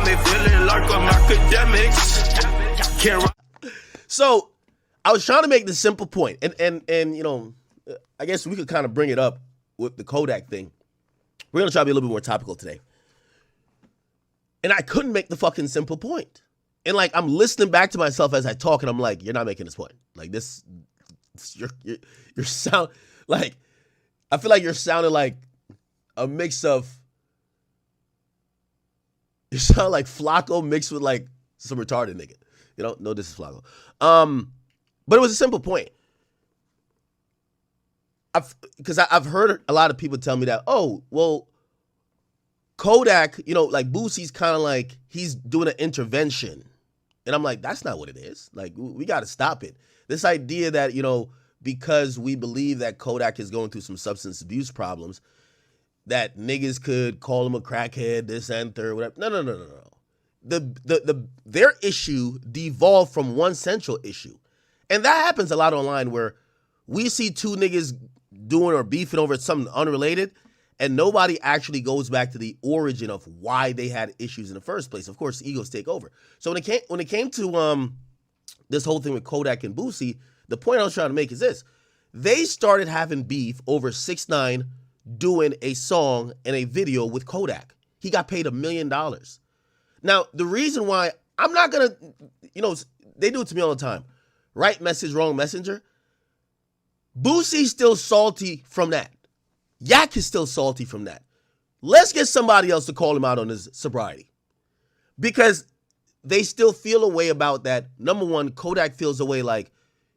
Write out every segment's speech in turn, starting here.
me feeling like I'm academics. Can't. So I was trying to make this simple point, and you know, I guess we could kind of bring it up with the Kodak thing. We're gonna try to be a little bit more topical today. And I couldn't make the fucking simple point. And like I'm listening back to myself as I talk, and I'm like, you're not making this point. Like this, your sound, like I feel like you're sounding like a mix of. You sound like Flacco mixed with like some retarded nigga. You know, no, this is Flacco. But it was a simple point. Because I've heard a lot of people tell me that, oh, well, Kodak, you know, like Boosie's kind of like he's doing an intervention. And I'm like, that's not what it is. Like, we got to stop it. This idea that, you know, because we believe that Kodak is going through some substance abuse problems, that niggas could call him a crackhead, this and third, whatever. No. Their issue devolved from one central issue. And that happens a lot online where we see two niggas doing or beefing over something unrelated, and nobody actually goes back to the origin of why they had issues in the first place. Of course, egos take over. So when it came to this whole thing with Kodak and Boosie, the point I was trying to make is this. They started having beef over 6ix9ine doing a song and a video with Kodak. He got paid $1 million. Now, the reason why I'm not going to, you know, they do it to me all the time. Right message, wrong messenger. Boosie's still salty from that. Yak is still salty from that. Let's get somebody else to call him out on his sobriety. Because they still feel a way about that. Number one, Kodak feels a way like,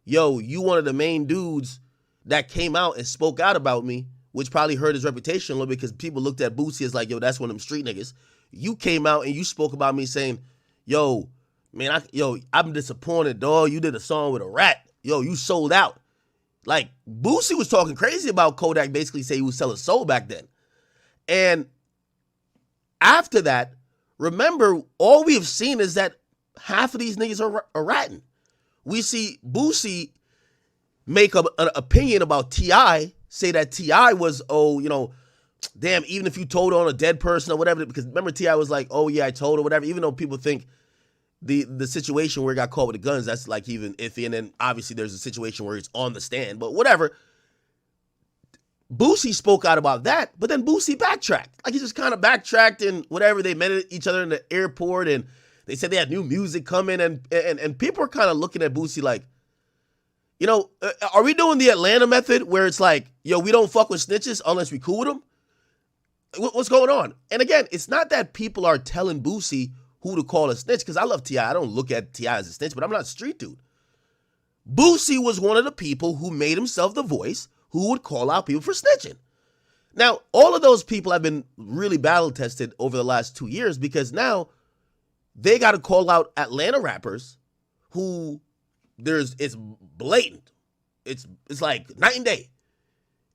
yo, you one of the main dudes that came out and spoke out about me, which probably hurt his reputation a little bit because people looked at Boosie as like, yo, that's one of them street niggas. You came out and you spoke about me saying, yo, man, I'm disappointed, dog. You did a song with a rat. Yo, you sold out. Like, Boosie was talking crazy about Kodak, basically saying he was selling soul back then. And after that, remember, all we have seen is that half of these niggas are ratting. We see Boosie make an opinion about T.I., say that T.I. was, oh, you know, damn, even if you told on a dead person or whatever, because remember T.I. was like, oh, yeah, I told or whatever, even though people think the situation where he got caught with the guns, that's like even iffy, and then obviously there's a situation where he's on the stand, but whatever. Boosie spoke out about that, but then Boosie backtracked. Like he just kind of backtracked and whatever, they met each other in the airport and they said they had new music coming and people are kind of looking at Boosie like, you know, are we doing the Atlanta method where it's like, yo, we don't fuck with snitches unless we cool with them? What's going on? And again, it's not that people are telling Boosie who to call a snitch, because I love T.I. I don't look at T.I. as a snitch, but I'm not a street dude. Boosie was one of the people who made himself the voice who would call out people for snitching. Now, all of those people have been really battle-tested over the last 2 years because now they got to call out Atlanta rappers who it's blatant. It's like night and day.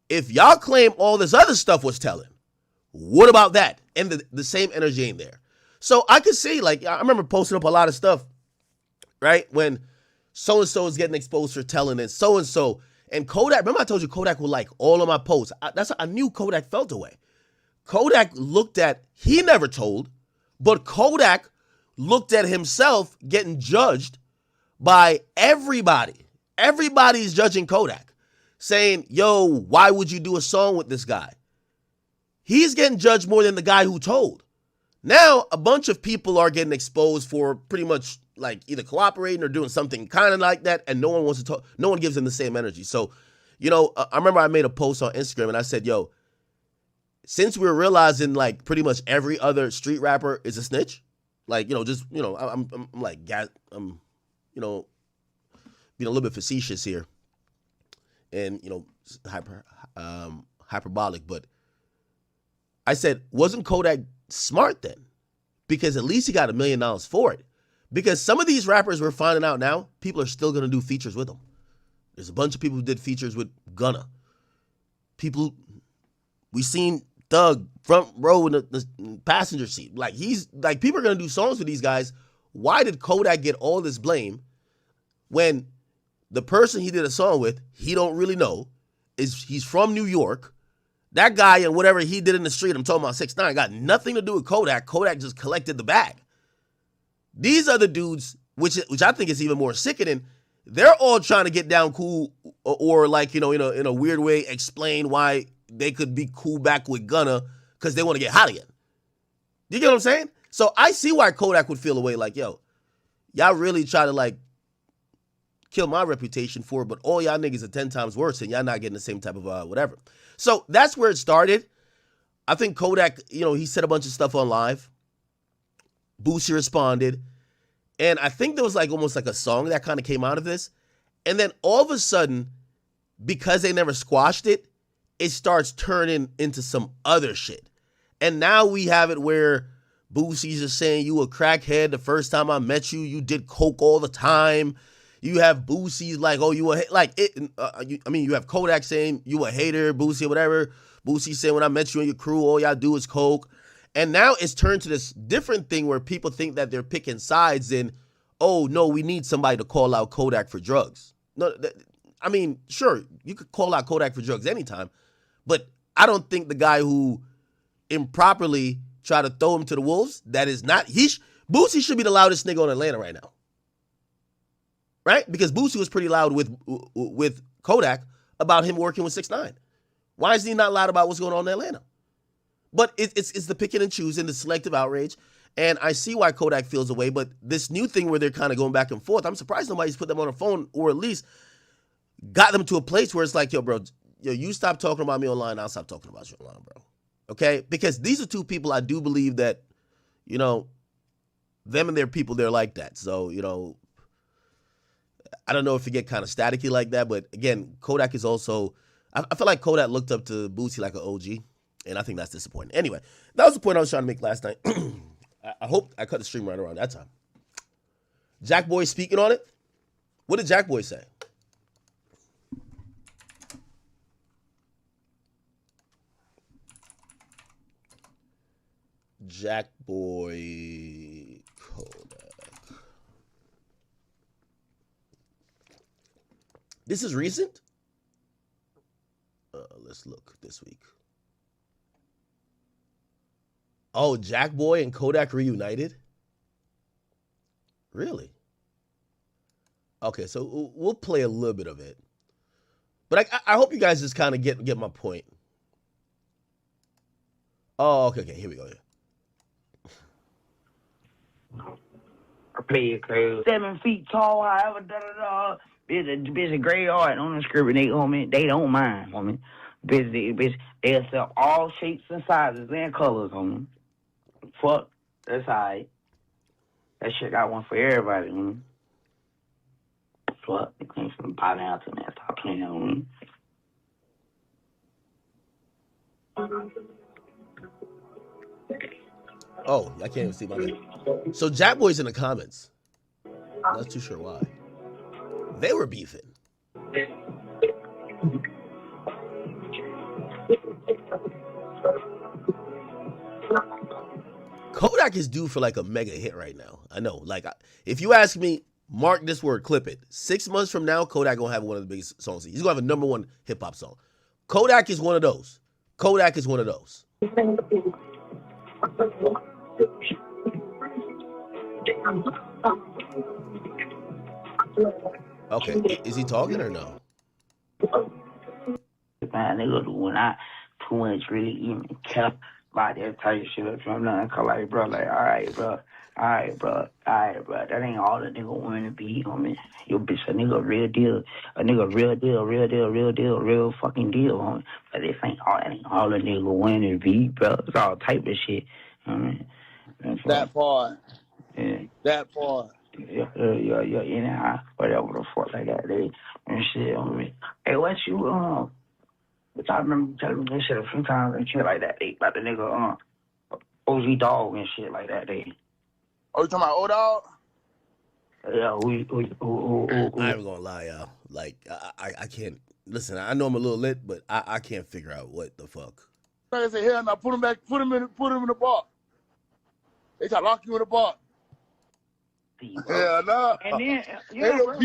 If y'all claim all this other stuff was telling, what about that? And the same energy ain't there. So I could see, like, I remember posting up a lot of stuff, right? When so-and-so is getting exposed for telling and so-and-so. And Kodak, remember I told you Kodak would like all of my posts. I knew Kodak felt away. Kodak looked at, he never told, but Kodak looked at himself getting judged by everybody. Everybody's judging Kodak, saying, yo, why would you do a song with this guy? He's getting judged more than the guy who told. Now, a bunch of people are getting exposed for pretty much like either cooperating or doing something kind of like that, and no one wants to talk. No one gives them the same energy. So, you know, I remember I made a post on Instagram and I said, yo, since we're realizing like pretty much every other street rapper is a snitch, like, you know, just, you know, I'm like, I'm, you know, being a little bit facetious here and, you know, hyperbolic, but I said, wasn't Kodak smart then? Because at least he got $1 million for it. Because some of these rappers we're finding out now, people are still going to do features with them. There's a bunch of people who did features with Gunna. People, we seen Thug front row in the passenger seat. Like people are going to do songs with these guys. Why did Kodak get all this blame when the person he did a song with, he don't really know, he's from New York. That guy and whatever he did in the street, I'm talking about 6ix9ine, got nothing to do with Kodak. Kodak just collected the bag. These other dudes, which I think is even more sickening, they're all trying to get down cool or like, in a weird way explain why they could be cool back with Gunna because they want to get hot again. You get what I'm saying? So I see why Kodak would feel away like, yo, y'all really try to like kill my reputation for it, but all y'all niggas are 10 times worse and y'all not getting the same type of whatever. So that's where it started. I think Kodak, he said a bunch of stuff on live. Boosie responded. And I think there was like almost like a song that kind of came out of this. And then all of a sudden, because they never squashed it, it starts turning into some other shit. And now we have it where Boosie's just saying you a crackhead. The first time I met you, you did coke all the time. You have Boosie's like, oh, you a like it. You have Kodak saying you a hater, Boosie or whatever. Boosie saying when I met you and your crew, all y'all do is coke. And now it's turned to this different thing where people think that they're picking sides and, oh no, we need somebody to call out Kodak for drugs. No, sure, you could call out Kodak for drugs anytime, but I don't think the guy who improperly tried to throw him to the wolves, that is not, Boosie should be the loudest nigga on Atlanta right now. Right? Because Boosie was pretty loud with Kodak about him working with 6ix9ine. Why is he not loud about what's going on in Atlanta? But it's the picking and choosing, the selective outrage. And I see why Kodak feels away, but this new thing where they're kind of going back and forth, I'm surprised nobody's put them on the phone or at least got them to a place where it's like, yo, bro, you stop talking about me online, I'll stop talking about you online, bro. Okay? Because these are two people I do believe that, them and their people, they're like that. So, I don't know if you get kind of staticky like that, but again, Kodak is also, I feel like Kodak looked up to Boosie like an OG, and I think that's disappointing. Anyway, that was the point I was trying to make last night. I hope I cut the stream right around that time. Jackboy speaking on it. What did Jackboy say? Jackboy Kodak. This is recent? Let's look this week. Oh, Jackboy and Kodak reunited? Really? Okay, so we'll play a little bit of it. But I hope you guys just kind of get my point. Oh, okay, here we go. I play it crazy. 7 feet tall, however, Bitch, a graveyard on the script, they don't mind, homie. Bitch, they'll sell all shapes and sizes and colors, homie. Fuck, that's alright. That shit got one for everybody, homie. Fuck, they came from the pot out to that, stop playing, homie. Oh, I can't even see my name. So Jackboy's in the comments. I'm not too sure why. They were beefing. Kodak is due for like a mega hit right now. I know. Like, if you ask me, mark this word, clip it. 6 months from now, Kodak gonna have one of the biggest songs. He's gonna have a #1 hip hop song. Kodak is one of those. Kodak is one of those. Okay, is he talking or no? Man, nigga, when I too much really even care about that type of shit, I'm not gonna like, bro, like, all right, bro, that ain't all the nigga want to be, homie. Yo, bitch, a nigga real deal, real fucking deal, homie. But this ain't all the nigga want to be, bro. It's all type of shit, homie. That part. Yeah. That part. Yeah, anyhow, whatever the fuck like that, they and shit on me. Hey, what you, which I remember telling me this shit a few times and shit like that, they, about the nigga, OG Dog and shit like that, they. Oh, you talking about old dog? Yeah, I ain't gonna lie, y'all. Like, I can't, listen, I know I'm a little lit, but I can't figure out what the fuck. Like I said, hell no, put him in the bar. They try to lock you in the bar. Hell no. And then, yeah, bro,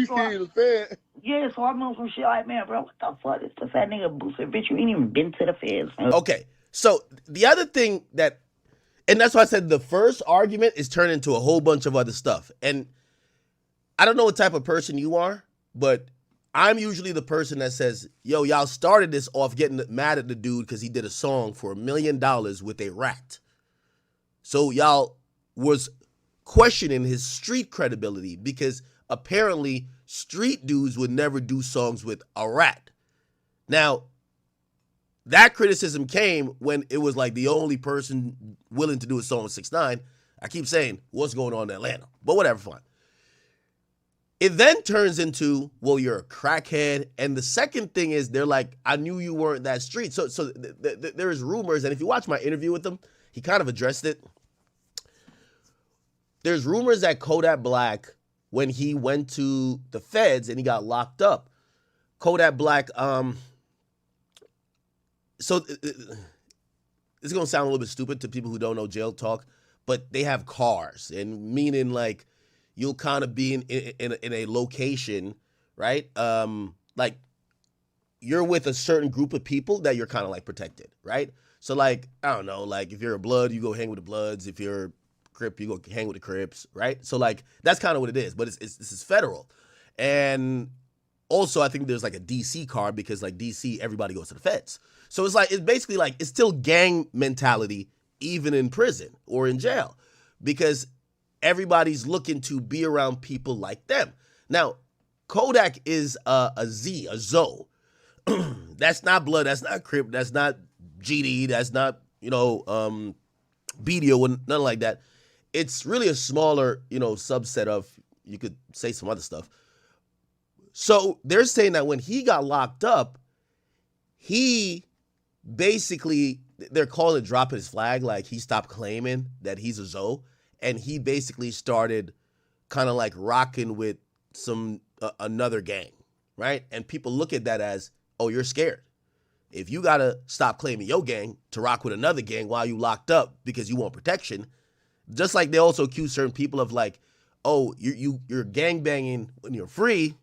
yeah, so I know some shit like, man, bro, what the fuck is the fat nigga Boosie? Bitch, you ain't even been to the feds, man. Okay, so the other thing that And that's why I said the first argument is turned into a whole bunch of other stuff. And I don't know what type of person you are, but I'm usually the person that says, yo, y'all started this off getting mad at the dude because he did a song for $1 million with a rat. So y'all was questioning his street credibility because apparently street dudes would never do songs with a rat. Now, that criticism came when it was like the only person willing to do a song with 6ix9ine. I keep saying, what's going on in Atlanta? But whatever, fine. It then turns into, well, you're a crackhead. And the second thing is they're like, I knew you weren't that street. So there is rumors. And if you watch my interview with him, he kind of addressed it. There's rumors that Kodak Black, when he went to the feds and he got locked up, Kodak Black, so this is going to sound a little bit stupid to people who don't know jail talk, but they have cars, and meaning like you'll kind of be in a location, right? Like you're with a certain group of people that you're kind of like protected, right? So like, I don't know, like if you're a Blood, you go hang with the Bloods. If you're a Crip, you go hang with the Crips, right? So like, that's kind of what it is, but this is federal. And also I think there's like a DC card because like DC, everybody goes to the feds. So it's like, it's basically like, it's still gang mentality, even in prison or in jail, because everybody's looking to be around people like them. Now, Kodak is a Zoe. That's not Blood, that's not Crip, that's not GD, that's not, BDO, nothing like that. It's really a smaller, subset of, you could say some other stuff. So they're saying that when he got locked up, he basically, they're calling it dropping his flag, like he stopped claiming that he's a Zoe, and he basically started kind of like rocking with another gang, right? And people look at that as, oh, you're scared. If you got to stop claiming your gang to rock with another gang while you locked up because you want protection, just like they also accuse certain people of like, oh, you're gang banging when you're free.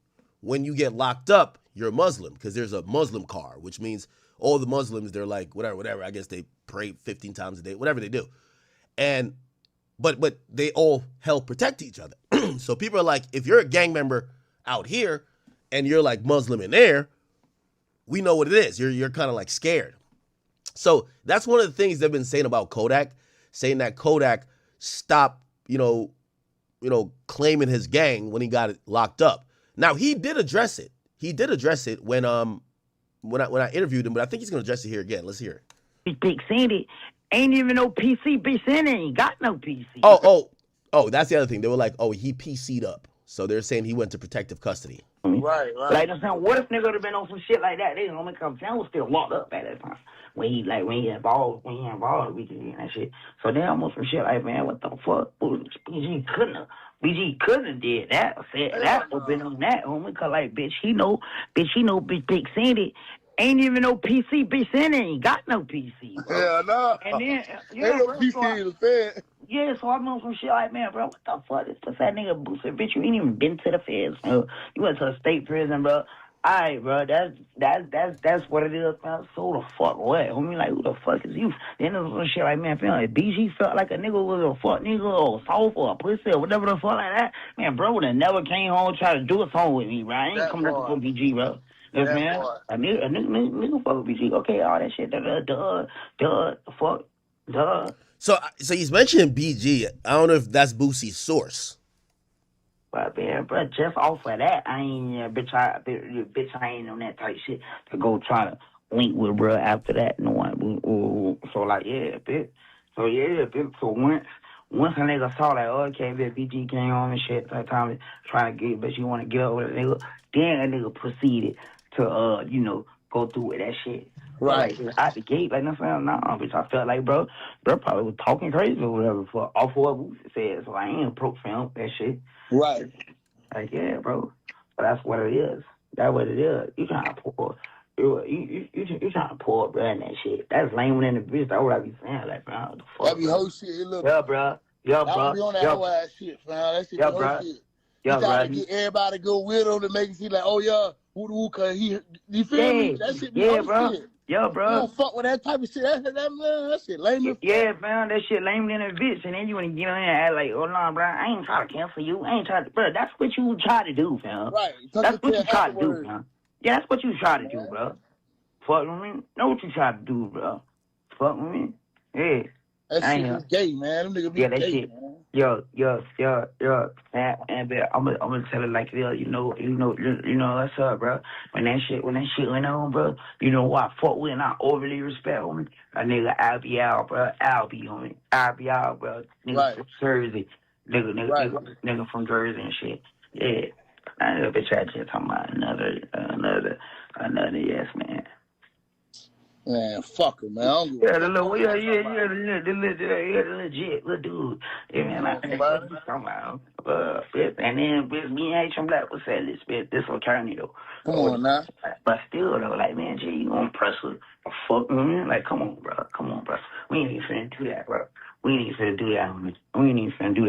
When you get locked up, you're a Muslim because there's a Muslim card, which means all the Muslims, they're like, whatever. I guess they pray 15 times a day, whatever they do. And, but they all help protect each other. So people are like, if you're a gang member out here and you're like Muslim in there, we know what it is. You're kind of like scared. So that's one of the things they've been saying about Kodak, saying that Kodak stopped, claiming his gang when he got locked up. Now he did address it. He did address it when I interviewed him, but I think he's gonna address it here again. Let's hear it. Big Sandy ain't even no PC. Big Sandy ain't got no PC. Oh, that's the other thing. They were like, oh, he PC'd up. So they're saying he went to protective custody. Right. Like I'm saying, what if nigga would have been on some shit like that? They gonna come down, was still locked up at that time. When he involved with BG and that shit. So they almost some shit like, man, what the fuck? BG couldn't have did that or said that or been on that, homie. Cause like, bitch, he know Big Sandy ain't even no PC. Big Sandy ain't got no PC, bro. Yeah, no. And then, Ain't no PC in the fed. Yeah, so I'm on some shit like, man, bro, what the fuck? This pussy nigga Boosie, bitch, you ain't even been to the feds, man. You went to a state prison, bro. All right, bro, that's what it is, man. So the fuck what? Homie, like, who the fuck is you? Then there's some shit like, man, feeling like BG felt like a nigga was a fuck nigga or soft or a pussy or whatever the fuck like that. Man, bro would have never came home and tried to do a song with me, bro. I ain't coming up for BG, bro. Yes, man. A nigga fuck with BG. Okay, all that shit, duh. So he's mentioning BG. I don't know if that's Boosie's source. But man, bro, just off of that, I ain't bitch. I ain't on that type shit to go try to link with bro after that. No one. So like, yeah, bitch. So yeah, bitch. So once a nigga saw like, oh, okay, bitch, BG came on and shit, that time trying to get, but you want to get up with a nigga. Then a nigga proceeded to go through with that shit. Right. Like, out the gate, like, nothing, nah, bitch. I felt like, bro probably was talking crazy or whatever for off of what Boosie said. So I ain't approach him, that shit. Right. Like, yeah, bro. But that's what it is. That's what it is. You trying to pour. You trying to pour, bro, and that shit. That's lame in the bitch. That's what I be saying. Like, bro, what the fuck? That be whole shit. Look. Yeah, bro. Yeah, bro. I be on that whole ass shit, fam. That shit be whole shit. Yeah, you trying to get everybody to go with him to make it seem like, oh, yeah, who, cause he feel me? That shit be whole shit. Yeah, You bro. don't fuck with that type of shit. That shit lame as fuck. Yeah, man, that shit lame than a bitch. And then you want to get on here and act like, oh, no, bro, I ain't trying to cancel you. I ain't trying to, bro, that's what you try to do, fam. Right. That's what you try to do, afterwards. fam. Yeah, that's what you try to do, bro. Fuck with me. Know what you try to do, bro. Fuck with me. Yeah. That shit is gay, man. Them niggas be that gay, shit. man. Yo. And I'm gonna tell it like this. You know what's up, bro. When that shit went on, bro. You know what I fuck with and I overly respect on me. A nigga, I'll be out, bro. I'll be on it. I'll be out, bro. Nigga Right. from Jersey. Nigga from Jersey and shit. Yeah. I know bitch I just talking about another yes man. Man, fuck him, man. I don't give Yeah, a the fuck. little, the legit little dude. Yeah, man, I think what you talking about. Bitch, and then, bitch, me and H, Black was saying this, bitch, this attorney, though. Come on, now. But still, though, like, man, G, you gonna press a fuck, man? Like, come on, bro. We ain't even finna do that, bro. We ain't even finna do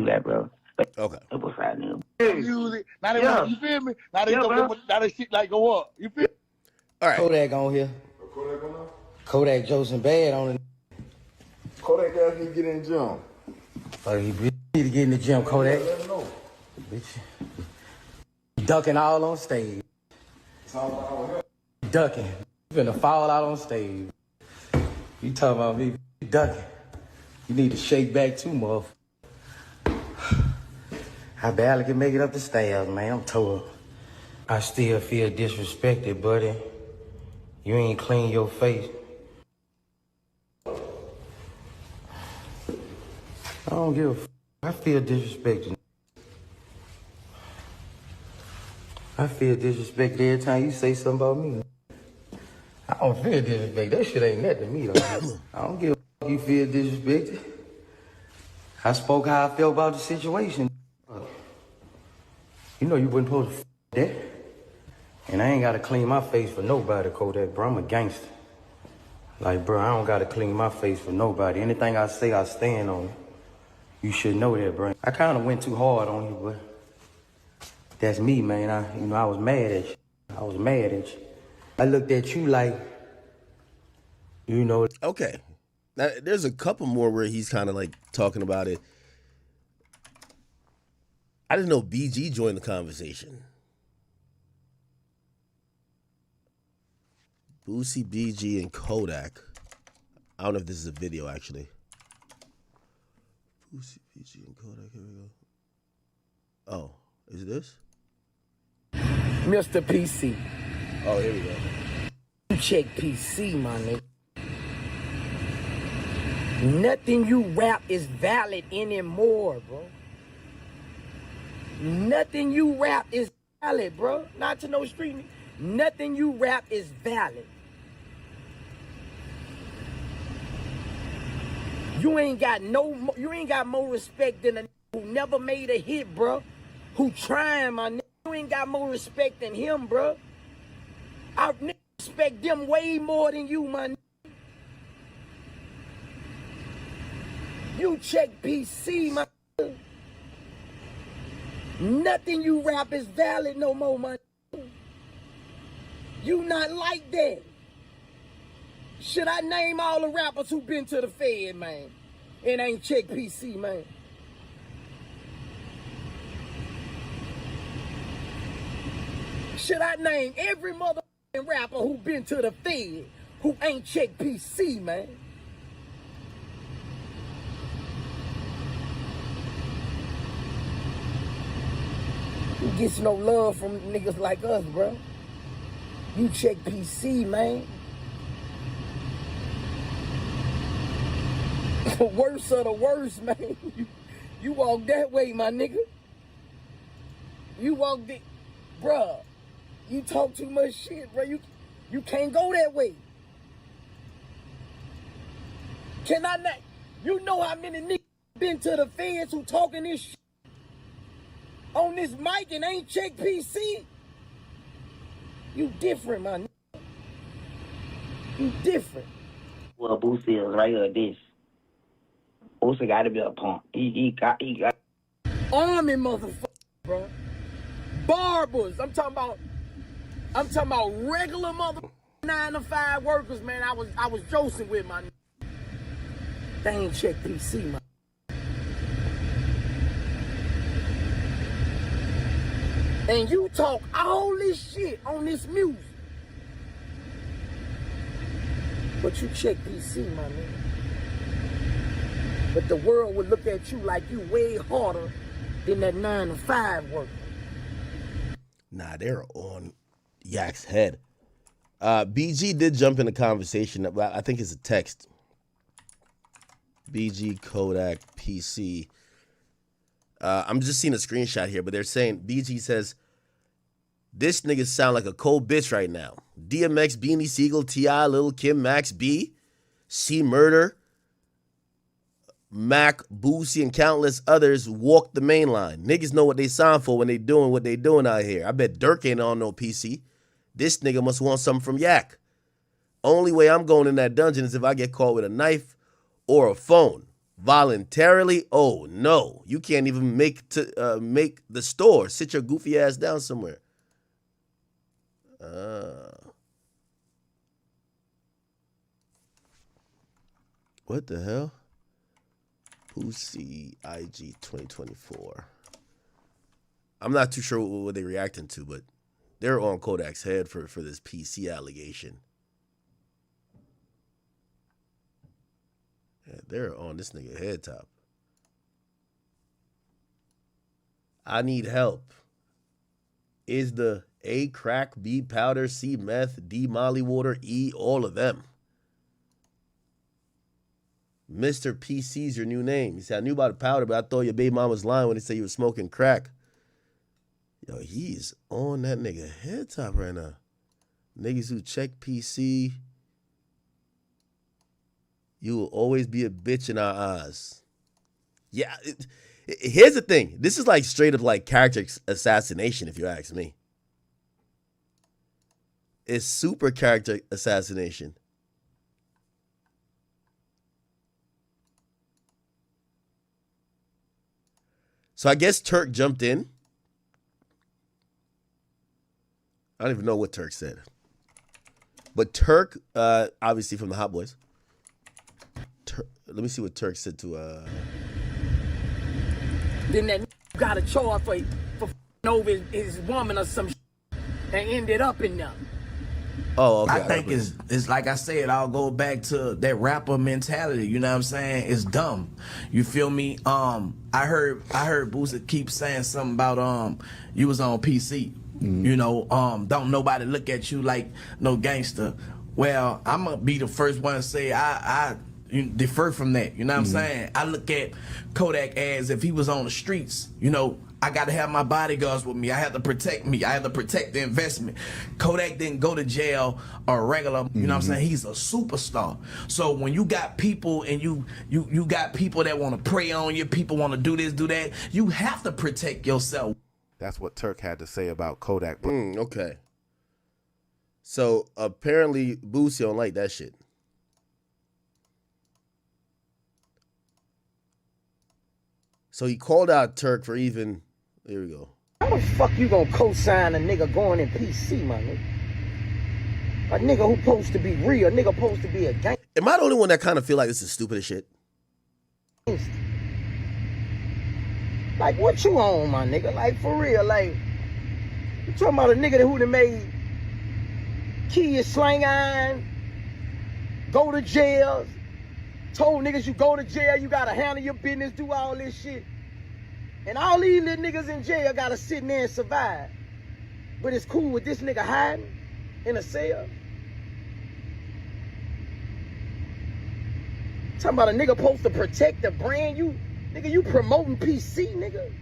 that, bro. But Okay. it was right now. Music. Now they want, you feel me? Now they now that shit like go up. You feel me? All right. Kodak on here. Kodak on there? Kodak Joseph Bad on it. Kodak asked me to get in the gym. Oh, you need to get in the gym, Kodak. Let him know. Bitch. Ducking all on stage. It's all about him. Ducking. You finna fall out on stage. You talking about me ducking. You need to shake back too, motherfucker. I barely can make it up the stairs, man. I'm tore up. I still feel disrespected, buddy. You ain't clean your face. I don't give a f. I feel disrespected. I feel disrespected every time you say something about me. I don't feel disrespected. That shit ain't nothing to me, though. I don't give a f you feel disrespected. I spoke how I felt about the situation. You know you wasn't supposed to f that. And I ain't gotta clean my face for nobody, Kodak, bro. I'm a gangster. Like, bro, I don't gotta clean my face for nobody. Anything I say, I stand on. You should know that, bro. I kinda went too hard on you, but that's me, man. I was mad at you. I looked at you like, you know. Okay. Now, there's a couple more where he's kind of like talking about it. I didn't know BG joined the conversation. Boosie, BG, and Kodak. I don't know if this is a video, actually. Boosie, BG, and Kodak. Here we go. Oh, is this? Mr. PC. Oh, here we go. You check PC, my nigga. Nothing you rap is valid anymore, bro. Nothing you rap is valid, bro. Not to no street. Nothing you rap is valid. You ain't got more respect than a who never made a hit, bro. Who trying, my nigga. You ain't got more respect than him, bro. I respect them way more than you, my nigga. You check PC, my nigga. Nothing you rap is valid no more, my nigga. You not like that. Should I name all the rappers who been to the Fed, man? And ain't check PC, man. Should I name every motherfucking rapper who been to the Fed who ain't check PC, man? You get no love from niggas like us, bro. You check PC, man. The worst of the worst, man. You walk that way, my nigga. You walk the, bruh. You talk too much shit, bro. You can't go that way. Can I not? You know how many niggas been to the feds who talking this shit on this mic and ain't check PC? You different, my nigga. You different. Well, Boosie is right here, this. Boosie got to be a punk. He got. Army motherfucker, bro. Barbers. I'm talking about regular mother 9-to-5 workers, man, I was joking with my. They ain't check PC, man. And you talk all this shit on this music, but you check PC, my nigga. But the world would look at you like you way harder than that 9-to-5 worker. Nah, they're on Yak's head. BG did jump in the conversation. I think it's a text. BG Kodak PC. I'm just seeing a screenshot here, but they're saying BG says this nigga sound like a cold bitch right now. DMX, Beanie Siegel, T.I., Lil Kim, Max B, C Murder, Mac, Boosie, and countless others walk the main line. Niggas know what they signed for when they doing what they doing out here. I bet Dirk ain't on no PC. This nigga must want something from Yak. Only way I'm going in that dungeon is if I get caught with a knife or a phone. Voluntarily? Oh no. You can't even make the store. Sit your goofy ass down somewhere. What the hell? Boosie IG 2024. I'm not too sure what they're reacting to, but they're on Kodak's head for this PC allegation. Yeah, they're on this nigga head top. I need help. Is the A crack, B powder, C meth, D molly water, E all of them? Mr. PC's your new name. He said, I knew about the powder, but I thought your baby mom was lying when they said you was smoking crack. Yo, he's on that nigga head top right now. Niggas who check PC, you will always be a bitch in our eyes. Yeah, here's the thing. This is like straight up like character assassination, if you ask me. It's super character assassination. So I guess Turk jumped in. I don't even know what Turk said. But Turk, obviously from the Hot Boys. Let me see what Turk said to... Then that got a charge for over his woman or some shit and ended up in there. Oh, okay. I think it's like I said, I'll go back to that rapper mentality. You know what I'm saying? It's dumb. You feel me? I heard Boosie keep saying something about you was on PC. Mm-hmm. You know, don't nobody look at you like no gangster. Well, I'm gonna be the first one to say I defer from that. You know what I'm saying? I look at Kodak as if he was on the streets. You know, I got to have my bodyguards with me. I have to protect me. I have to protect the investment. Kodak didn't go to jail or regular. You know what I'm saying? He's a superstar. So when you got people and you got people that want to prey on you, people want to do this, do that, you have to protect yourself. That's what Turk had to say about Kodak. Okay. So apparently Boosie don't like that shit. So he called out Turk for even... Here we go. How the fuck you gonna co-sign a nigga going in PC, my nigga? A nigga who supposed to be real, a nigga supposed to be a gangster. Am I the only one that kind of feel like this is stupid as shit? Like, what you on, my nigga? Like, for real, like... You talking about a nigga who done made kids slang iron, go to jail, told niggas you go to jail, you gotta handle your business, do all this shit. And all these little niggas in jail gotta sit in there and survive. But it's cool with this nigga hiding in a cell. Talking about a nigga supposed to protect the brand. Nigga, you promoting PC, nigga.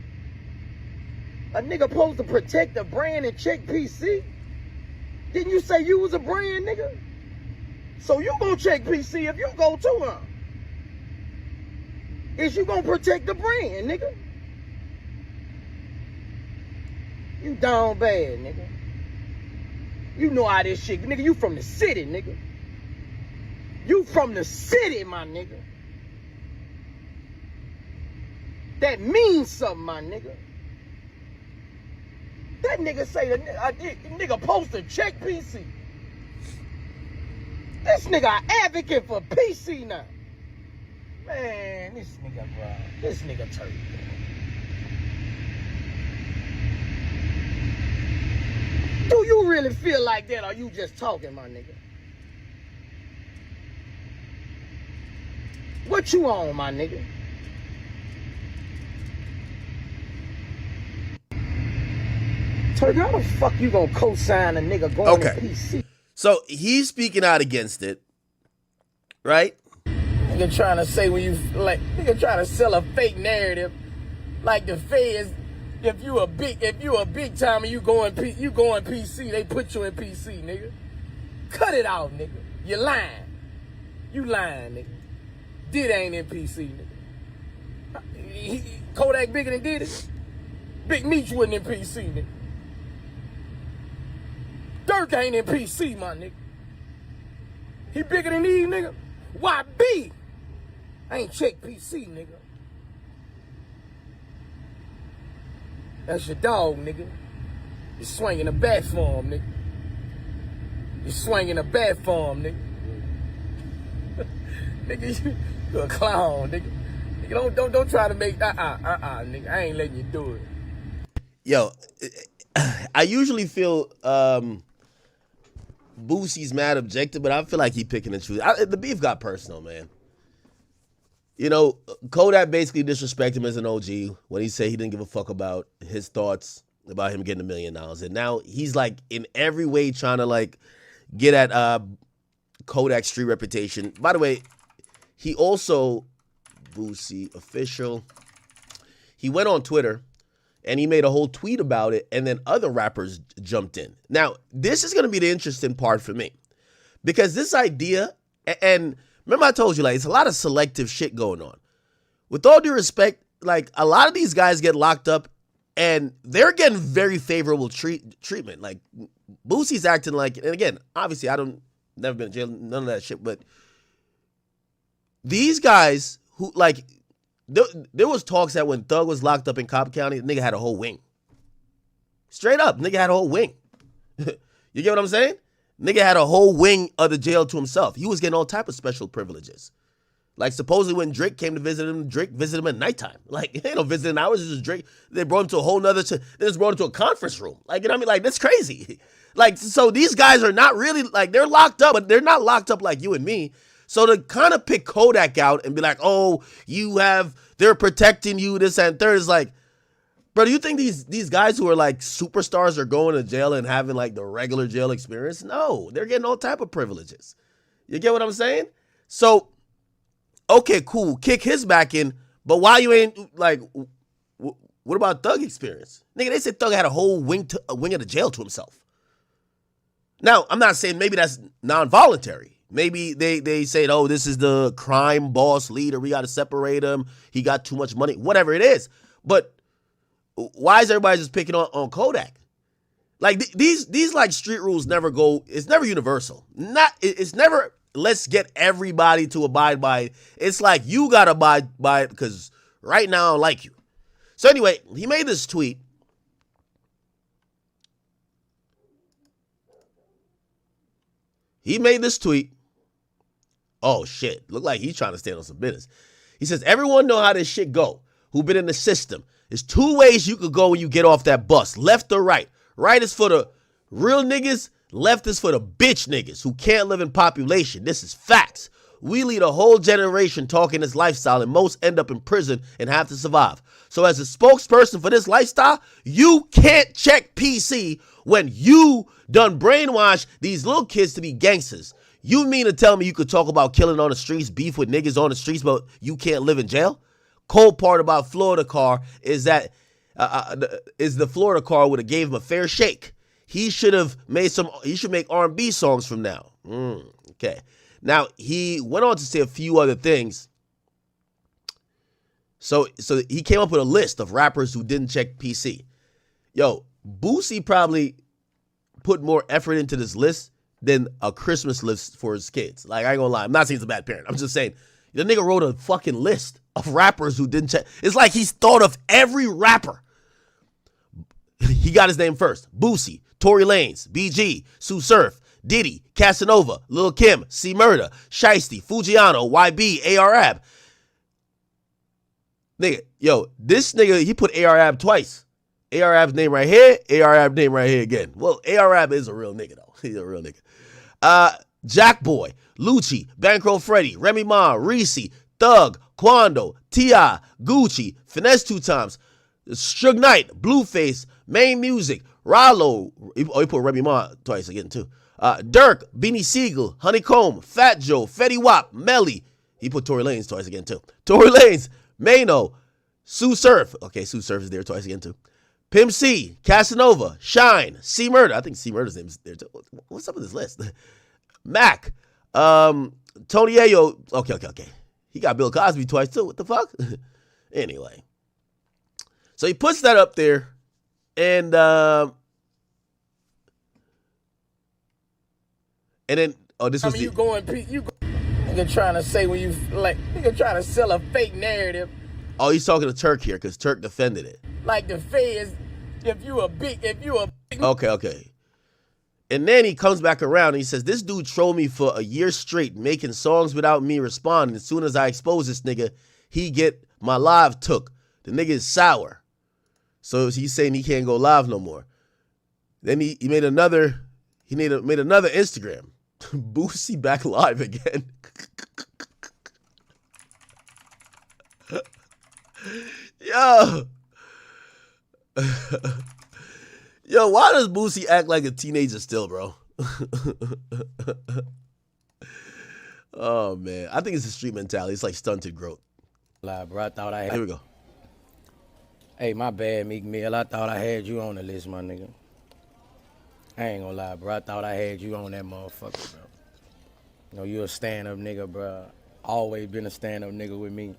A nigga supposed to protect the brand and check PC. Didn't you say you was a brand, nigga? So you gonna check PC if you go to her. Is you gonna protect the brand, nigga? You down bad, nigga. You know how this shit, nigga, you from the city, nigga. You from the city, my nigga. That means something, my nigga. That nigga say the nigga supposed to check PC. This nigga an advocate for PC now. Man, this nigga, bro. This nigga Turk. Do you really feel like that, or you just talking, my nigga? What you on, my nigga? Turk, how the fuck you gonna co-sign a nigga going to PC? So he's speaking out against it, right? Nigga trying to say when you like, nigga trying to sell a fake narrative, like the feds. If you a big time and you going PC, they put you in PC, nigga. Cut it out, nigga. You lying. You lying, nigga. Did ain't in PC, nigga. Kodak bigger than did it. Big Meech wasn't in PC, nigga. Turk ain't in PC, my nigga. He bigger than these, nigga. YB ain't check PC, nigga. That's your dog, nigga. You swinging a bat for him, nigga. You swinging a bat for him, nigga. Nigga, you a clown, nigga. Nigga, don't try to make nigga. I ain't letting you do it. Yo, I usually feel Boosie's mad objective, but I feel like he picking and choosing. The beef got personal, man. You know, Kodak basically disrespected him as an OG when he said he didn't give a fuck about his thoughts about him getting $1 million. And now he's like in every way trying to like get at Kodak's street reputation. By the way, he also, Boosie official, he went on Twitter and he made a whole tweet about it, and then other rappers jumped in. Now, this is going to be the interesting part for me, because this idea, and remember I told you, like, it's a lot of selective shit going on. With all due respect, like, a lot of these guys get locked up, and they're getting very favorable treatment. Like, Boosie's acting like, and again, obviously, never been in jail, none of that shit, but these guys who, like, there was talks that when Thug was locked up in Cobb County, the nigga had a whole wing. Straight up, nigga had a whole wing. You get what I'm saying? Nigga had a whole wing of the jail to himself. He was getting all type of special privileges. Like, supposedly when Drake came to visit him, Drake visited him at nighttime. Like, ain't no visiting hours, it's just Drake. They brought him to a whole nother, they just brought him to a conference room. Like, you know what I mean? Like, that's crazy. Like, so these guys are not really, like, they're locked up, but they're not locked up like you and me. So to kind of pick Kodak out and be like, oh, they're protecting you, this and third, is like, bro, do you think these guys who are like superstars are going to jail and having like the regular jail experience? No, they're getting all type of privileges. You get what I'm saying? So, okay, cool, kick his back in, but why you ain't like, what about Thug experience? Nigga, they said Thug had a whole wing of the jail to himself. Now, I'm not saying maybe that's non-voluntary. Maybe they said, oh, this is the crime boss leader. We got to separate him. He got too much money. Whatever it is. But why is everybody just picking on Kodak? Like, these like street rules never go. It's never universal. It's never let's get everybody to abide by it. It's like you got to abide by it because right now I don't like you. So anyway, he made this tweet. Oh, shit. Look like he's trying to stand on some business. He says, everyone know how this shit go who been in the system. There's two ways you could go when you get off that bus, left or right. Right is for the real niggas. Left is for the bitch niggas who can't live in population. This is facts. We lead a whole generation talking this lifestyle, and most end up in prison and have to survive. So as a spokesperson for this lifestyle, you can't check PC when you done brainwash these little kids to be gangsters. You mean to tell me you could talk about killing on the streets, beef with niggas on the streets, but you can't live in jail? Cold part about Florida Car is that the Florida Car would have gave him a fair shake. He should make R&B songs from now. Okay. Now, he went on to say a few other things. So he came up with a list of rappers who didn't check PC. Yo, Boosie probably put more effort into this list than a Christmas list for his kids. Like, I ain't gonna lie. I'm not saying he's a bad parent. I'm just saying the nigga wrote a fucking list of rappers who didn't check. It's like he's thought of every rapper. He got his name first. Boosie, Tory Lanez, BG, Sue Surf, Diddy, Casanova, Lil Kim, C Murder, Shiesty, Fujiano, YB, ARAB. Nigga, yo, this nigga, he put ARAB twice. ARAB's name right here, ARAB name right here again. Well, ARAB is a real nigga, though. He's a real nigga. Jackboy, Lucci, Bankroll Freddy, Remy Ma, Reese, Thug, Quando, T.I., Gucci, Finesse 2 times, Suge Knight, Blueface, Main Music, Rollo, he put Remy Ma twice again, too. Dirk, Beanie Siegel, Honeycomb, Fat Joe, Fetty Wap, Melly. He put Tory Lanez twice again, too. Tory Lanez, Mano, Sue Surf. Okay, Sue Surf is there twice again, too. Pimp C, Casanova, Shine, C Murder. I think C Murder's name is there, too. What's up with this list? Mac, Tony Ayo. Okay. He got Bill Cosby twice, too. What the fuck? Anyway. So he puts that up there, and then, this was you nigga trying to say when you like nigga trying to sell a fake narrative. Oh, he's talking to Turk here because Turk defended it. Like the feds, if you a big. Okay. And then he comes back around and he says, this dude trolled me for a year straight, making songs without me responding. As soon as I expose this nigga, he get my live took. The nigga is sour. So he's saying he can't go live no more. Then he made another Instagram. Boosie back live again. Yo. Yo, why does Boosie act like a teenager still, bro? Oh, man. I think it's a street mentality. It's like stunted growth. Lie, bro. I thought I had. Here we go. Hey, my bad, Meek Mill. I thought I had you on the list, my nigga. I ain't gonna lie, bro. I thought I had you on that motherfucker, bro. You know, you a stand-up nigga, bro. Always been a stand-up nigga with me.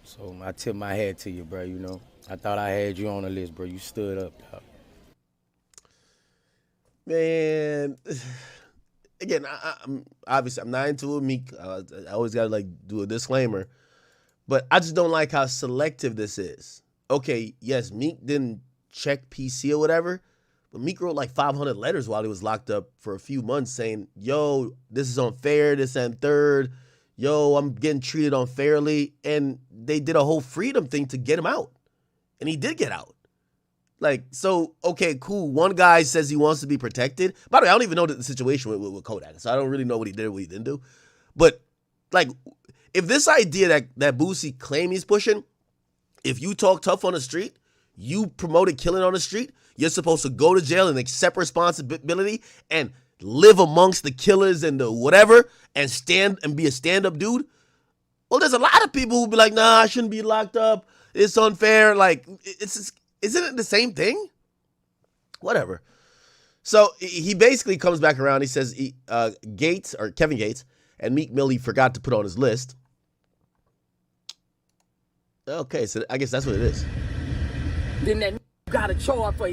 So I tip my hat to you, bro, you know. I thought I had you on the list, bro. You stood up, dog. Man, again, I'm obviously I'm not into a Meek. I always gotta like do a disclaimer, but I just don't like how selective this is. Okay, yes, Meek didn't check PC or whatever, but Meek wrote like 500 letters while he was locked up for a few months saying, yo, this is unfair, this and third. Yo, I'm getting treated unfairly. And they did a whole freedom thing to get him out. And he did get out. Like, so, okay, cool. One guy says he wants to be protected. By the way, I don't even know the situation with Kodak, so I don't really know what he did or what he didn't do. But, like, if this idea that Boosie claim he's pushing, if you talk tough on the street, you promoted killing on the street, you're supposed to go to jail and accept responsibility and live amongst the killers and the whatever and stand and be a stand-up dude. Well, there's a lot of people who be like, nah, I shouldn't be locked up. It's unfair. Like, isn't it the same thing? Whatever. So he basically comes back around. He says Kevin Gates and Meek Mill he forgot to put on his list. Okay, so I guess that's what it is. Then that got a charge for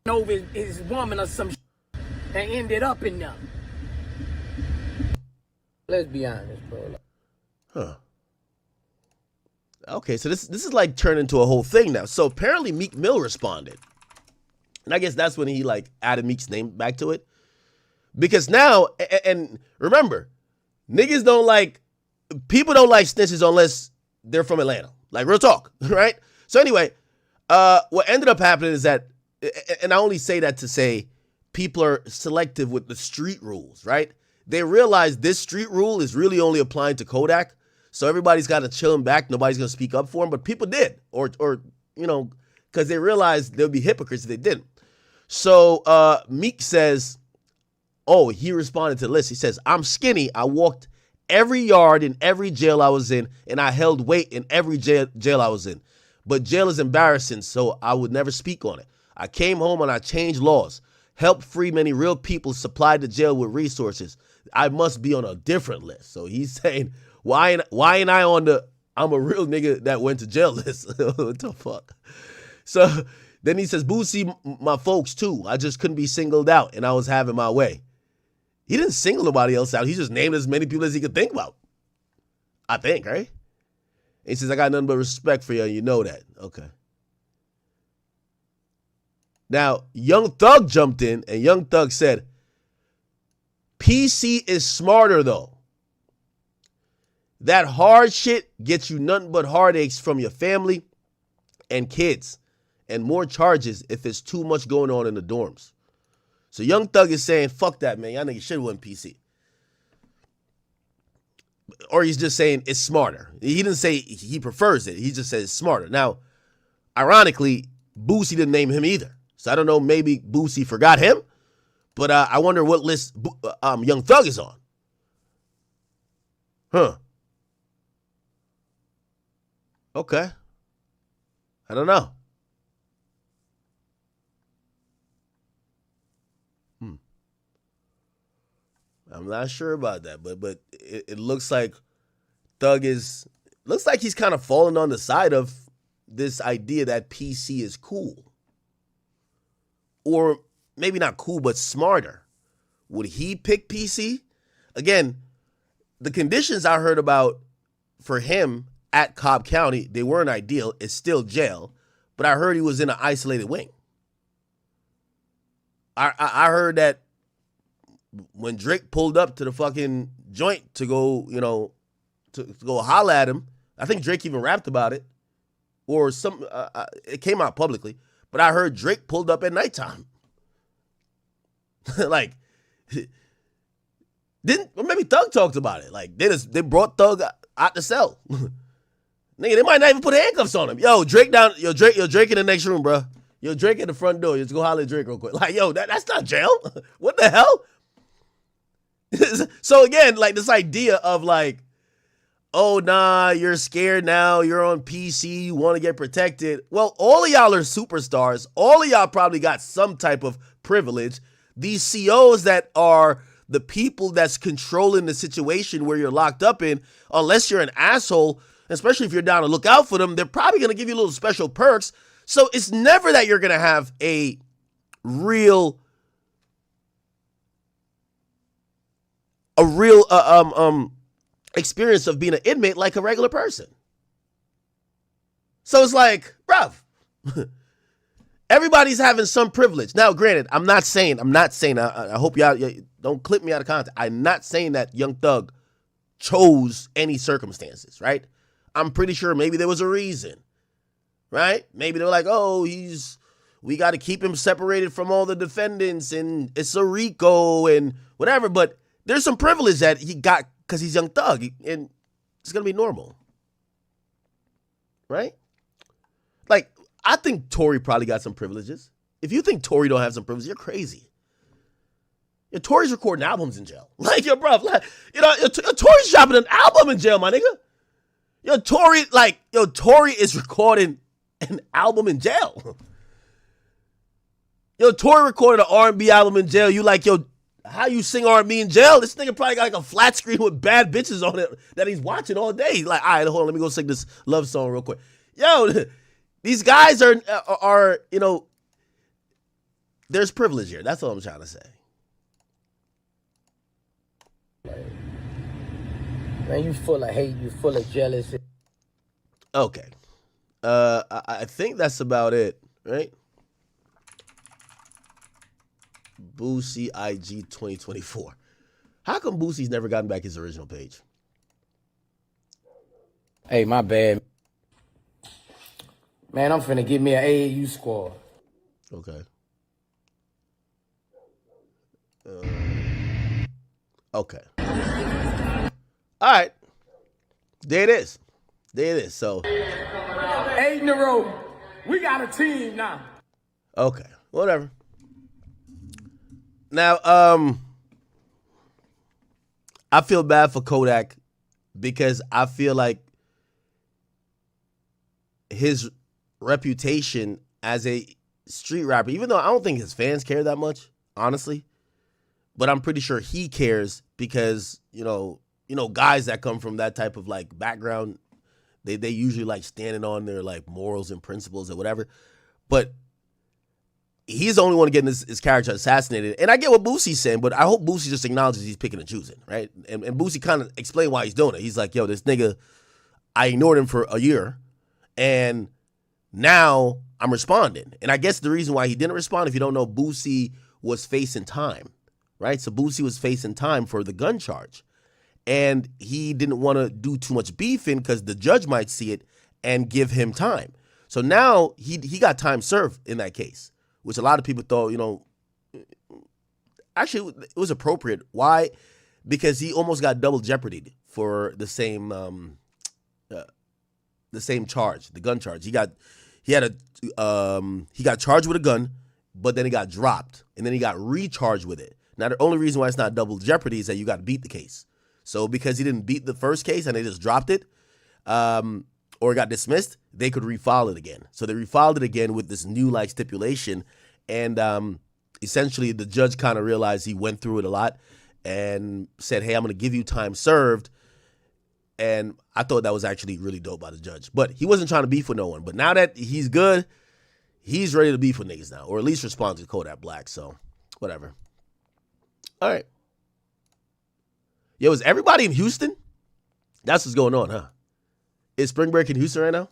over his woman or some and ended up in them. Let's be honest, bro. Huh. Okay, so this is like turned into a whole thing now. So apparently Meek Mill responded. And I guess that's when he like added Meek's name back to it. Because now, and remember, people don't like snitches unless they're from Atlanta. Like real talk, right? So anyway, what ended up happening is that, and I only say that to say people are selective with the street rules, right? They realize this street rule is really only applying to Kodak. So everybody's got to chill him back. Nobody's going to speak up for him. But people did. Or you know, because they realized there'll be hypocrites if they didn't. So Meek says, oh, he responded to the list. He says, I'm skinny. I walked every yard in every jail I was in, and I held weight in every jail I was in. But jail is embarrassing, so I would never speak on it. I came home and I changed laws, helped free many real people, supplied the jail with resources. I must be on a different list. So he's saying, why ain't I on the I'm a real nigga that went to jail list? What the fuck? So then he says, Boosie, my folks too. I just couldn't be singled out and I was having my way. He didn't single nobody else out. He just named as many people as he could think about. I think, right? And he says, I got nothing but respect for you and you know that. Okay. Now, Young Thug jumped in and Young Thug said, PC is smarter though. That hard shit gets you nothing but heartaches from your family and kids, and more charges if it's too much going on in the dorms. So Young Thug is saying, fuck that, man. Y'all niggas should have went PC. Or he's just saying it's smarter. He didn't say he prefers it. He just says it's smarter. Now, ironically, Boosie didn't name him either. So I don't know, maybe Boosie forgot him. But I wonder what list Young Thug is on. Huh. Okay. I don't know. I'm not sure about that, but it looks like looks like he's kind of falling on the side of this idea that PC is cool. Or maybe not cool, but smarter. Would he pick PC? Again, the conditions I heard about for him at Cobb County, they weren't ideal. It's still jail, but I heard he was in an isolated wing. I heard that when Drake pulled up to the fucking joint to go, to go holla at him, I think Drake even rapped about it, or it came out publicly. But I heard Drake pulled up at nighttime. Like, maybe Thug talked about it. Like, they brought Thug out the cell. Nigga, they might not even put handcuffs on him. Yo, Drake Drake in the next room, bro. Yo, Drake at the front door. Just go holler at Drake real quick. Like, yo, that's not jail. What the hell? So again, like this idea of like, oh nah, you're scared now, you're on PC, you want to get protected. Well, all of y'all are superstars. All of y'all probably got some type of privilege. These COs that are the people that's controlling the situation where you're locked up in, unless you're an asshole, especially if you're down to look out for them, they're probably going to give you little special perks. So it's never that you're going to have a real experience of being an inmate like a regular person. So it's like, bruv, everybody's having some privilege. Now, granted, I'm not saying, I hope y'all don't clip me out of context. I'm not saying that Young Thug chose any circumstances, right? I'm pretty sure maybe there was a reason, right? Maybe they're like, oh, we got to keep him separated from all the defendants and it's a RICO and whatever, but there's some privilege that he got because he's Young Thug, and it's going to be normal. Right? Like, I think Tory probably got some privileges. If you think Tory don't have some privileges, you're crazy. Your Tory's recording albums in jail. Like, yo, bro, like, your Tory's dropping an album in jail, my nigga. Your Tory is recording an album in jail. Yo, Tory recorded an R&B album in jail. You like, yo, how you sing R&B in jail? This nigga probably got like a flat screen with bad bitches on it that he's watching all day. He's like, all right, hold on, let me go sing this love song real quick. Yo, these guys are there's privilege here. That's all I'm trying to say. Man, you full of hate. You full of jealousy. Okay. I think that's about it, right? Boosie IG 2024. How come Boosie's never gotten back his original page? Hey, my bad. Man, I'm finna give me an AAU squad. Okay. Okay. All right. There it is. So 8 in a row. We got a team now. Okay. Whatever. Now, I feel bad for Kodak because I feel like his reputation as a street rapper, even though I don't think his fans care that much, honestly, but I'm pretty sure he cares because, guys that come from that type of like background, they usually like standing on their like morals and principles or whatever. But he's the only one getting his character assassinated. And I get what Boosie's saying, but I hope Boosie just acknowledges he's picking and choosing, right? And Boosie kind of explained why he's doing it. He's like, yo, this nigga, I ignored him for a year, and now I'm responding. And I guess the reason why he didn't respond, if you don't know, Boosie was facing time, right? So Boosie was facing time for the gun charge. And he didn't want to do too much beefing because the judge might see it and give him time. So now he got time served in that case, which a lot of people thought, you know, actually it was appropriate. Why? Because he almost got double jeopardied for the same charge, the gun charge. He got charged with a gun, but then he got dropped, and then he got recharged with it. Now the only reason why it's not double jeopardy is that you got to beat the case. So because he didn't beat the first case and they just dropped it, or got dismissed, they could refile it again. So they refiled it again with this new like stipulation, and essentially the judge kind of realized he went through it a lot and said, "Hey, I'm going to give you time served." And I thought that was actually really dope by the judge. But he wasn't trying to beef with no one. But now that he's good, he's ready to beef with niggas now, or at least respond to Kodak Black. So whatever. All right. Yo, is everybody in Houston? That's what's going on, huh? Is spring break in Houston right now?